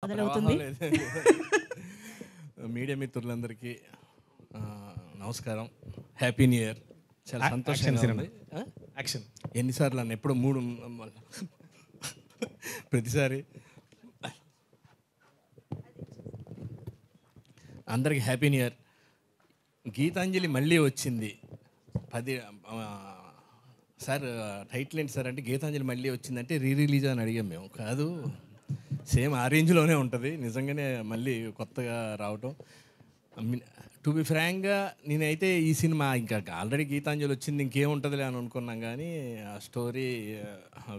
మొదలవుతుంది. మీడియా మిత్రులందరికీ నమస్కారం, హ్యాపీ న్యూ ఇయర్. చాలా సంతోషంగా ఉంది. యాక్షన్ ఎన్నిసార్లు అన్న ఎప్పుడు 3 ప్రతిసారి అందరికి హ్యాపీ న్యూ ఇయర్. గీతాంజలి మళ్ళీ వచ్చింది. సార్ టైటిల్ ఏంటి సార్ అంటే గీతాంజలి మళ్ళీ వచ్చిందంటే రిలీజ్ అని అడిగాం మేము. కాదు, సేమ్ ఆ రేంజ్లోనే ఉంటుంది. నిజంగానే మళ్ళీ కొత్తగా రావటం. టు బి ఫ్రాంక్గా నేనైతే ఈ సినిమా ఇంకా ఆల్రెడీ గీతాంజలి వచ్చింది, ఇంకేముంటుందిలే అని అనుకున్నాం. కానీ ఆ స్టోరీ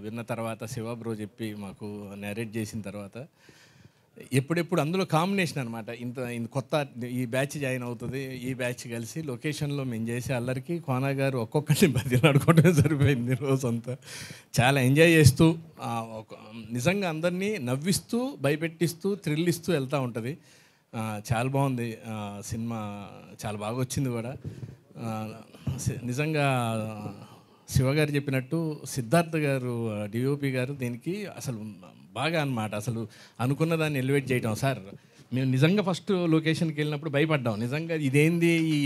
విన్న తర్వాత శివ బ్రో చెప్పి మాకు నరేట్ చేసిన తర్వాత ఎప్పుడెప్పుడు అందులో కాంబినేషన్ అనమాట. ఇంత కొత్త ఈ బ్యాచ్ జాయిన్ అవుతుంది, ఈ బ్యాచ్ కలిసి లొకేషన్లో మేము చేసే అల్లరికి కోనా గారు ఒక్కొక్కరిని బదిలాడుకోవడమే సరిపోయింది రోజంతా. చాలా ఎంజాయ్ చేస్తూ నిజంగా అందరినీ నవ్విస్తూ భయపెట్టిస్తూ థ్రిల్ ఇస్తూ వెళ్తూ ఉంటుంది. చాలా బాగుంది సినిమా, చాలా బాగా వచ్చింది కూడా. నిజంగా శివగారు చెప్పినట్టు సిద్ధార్థ గారు డిఓపి గారు దీనికి అసలు బాగా అన్నమాట. అసలు అనుకున్న దాన్ని ఎలివేట్ చేయటం. సార్ మేము నిజంగా ఫస్ట్ లొకేషన్కి వెళ్ళినప్పుడు భయపడ్డాం. నిజంగా ఇదేంది ఈ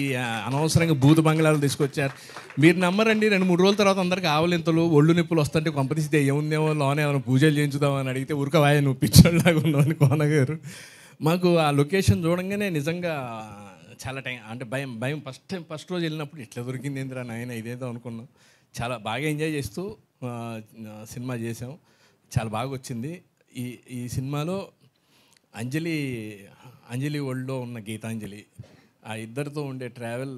అనవసరంగా భూత బంగ్లాలు తీసుకొచ్చారు. మీరు నమ్మరండి, 2-3 రోజుల తర్వాత అందరికీ ఆవలింతలు ఒళ్ళు నొప్పులు వస్తుంటే కొంపతీస్తే ఏముందేమో లోనే ఏమైనా పూజలు చేయించుదామని అడిగితే ఉరకవాయ నువ్వు పిచ్చోళ్ళలాగా ఉన్నావు కోనగారు. మాకు ఆ లొకేషన్ చూడంగానే నిజంగా చాలా టైం అంటే భయం ఫస్ట్ రోజు వెళ్ళినప్పుడు ఇట్లా దొరికింది ఏందిరా నాయన ఇదేదో అనుకున్నాం. చాలా బాగా ఎంజాయ్ చేస్తూ సినిమా చేసాం. చాలా బాగా వచ్చింది. ఈ సినిమాలో అంజలి వరల్డ్లో ఉన్న గీతాంజలి, ఆ ఇద్దరితో ఉండే travel,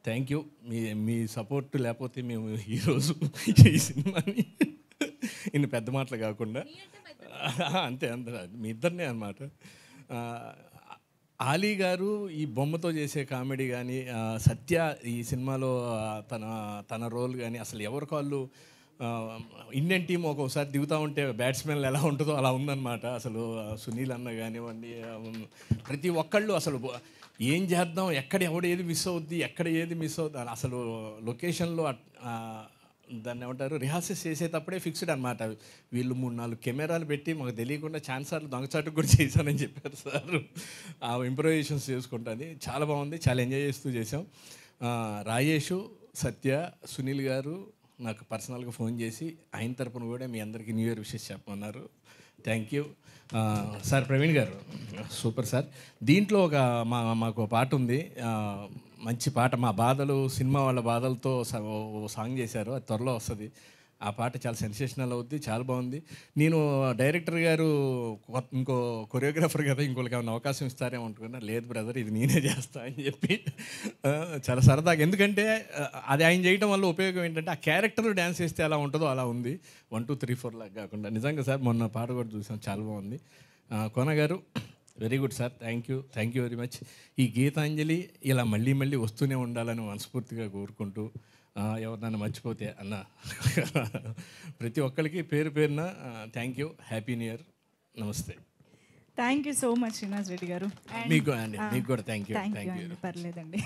thank you. Me support లేకపోతే మేము ఈరోజు ఈ సినిమాని ఇన్ని పెద్ద మాటలు కాకుండా అంతే మీ ఇద్దరినే అన్నమాట. ఆలీ గారు ఈ బొమ్మతో చేసే కామెడీ కానీ, సత్య ఈ సినిమాలో తన రోల్ కానీ, అసలు ఎవరి కాళ్ళు ఇండియన్ టీం ఒక్కొక్కసారి దిగుతూ ఉంటే బ్యాట్స్మెన్ ఎలా ఉంటుందో అలా ఉందన్నమాట. అసలు సునీల్ అన్న కానివ్వండి, ప్రతి ఒక్కళ్ళు అసలు ఏం చేద్దాం, ఎక్కడ ఏది మిస్ అవుద్ది, ఎక్కడ ఏది మిస్ అవుద్ది అసలు లొకేషన్లో దాన్ని ఏమంటారు రిహార్సల్స్ చేసేటప్పుడే ఫిక్స్డ్ అనమాట. వీళ్ళు 3-4 కెమెరాలు పెట్టి మాకు తెలియకుండా ఛాన్సార్లు దొంగచాటు కూడా చేశానని చెప్పారు సార్. ఆ ఇంప్రొవైజేషన్స్ చేసుకుంటుంది. చాలా బాగుంది, చాలా ఎంజాయ్ చేస్తూ చేసాం. రాజేషు, సత్య, సునీల్ గారు నాకు పర్సనల్గా ఫోన్ చేసి ఆయన తరపున కూడా మీ అందరికీ న్యూ ఇయర్ విషెస్ చెప్పమన్నారు. Thank you sir. Praveen garu super sir. దీంట్లో మాకు పాట ఉంది, మంచి పాట. మా బాధలు సినిమా వాళ్ళ బాధలతో సాంగ్ చేశారు, అది త్వరలో వస్తుంది. ఆ పాట చాలా సెన్సేషనల్ అవుద్ది, చాలా బాగుంది. నేను డైరెక్టర్ గారు ఇంకో కొరియోగ్రాఫర్ కదా ఇంకోళ్ళకి ఏమైనా అవకాశం ఇస్తారేమో అనుకున్నా. లేదు బ్రదర్, ఇది నేనే చేస్తా అని చెప్పి చాలా సరదాగా. ఎందుకంటే అది ఆయన చేయడం వల్ల ఉపయోగం ఏంటంటే ఆ క్యారెక్టర్ డ్యాన్స్ చేస్తే ఎలా ఉంటుందో అలా ఉంది. 1 2 3 4 లాగా కాకుండా. నిజంగా సార్ మొన్న పాట కూడా చూసాం, చాలా బాగుంది. కోన గారు very good sir, thank you very much. ఈ గీతాంజలి ఇలా మళ్ళీ వస్తూనే ఉండాలని మనస్ఫూర్తిగా కోరుకుంటూ, ఎవరినైనా మర్చిపోతే అన్న ప్రతి ఒక్కరికి పేరున thank you, happy new year, నమస్తే. Thank you so much Srinivas Reddy garu. మీకు కూడా థ్యాంక్ యూ. పర్లేదండి.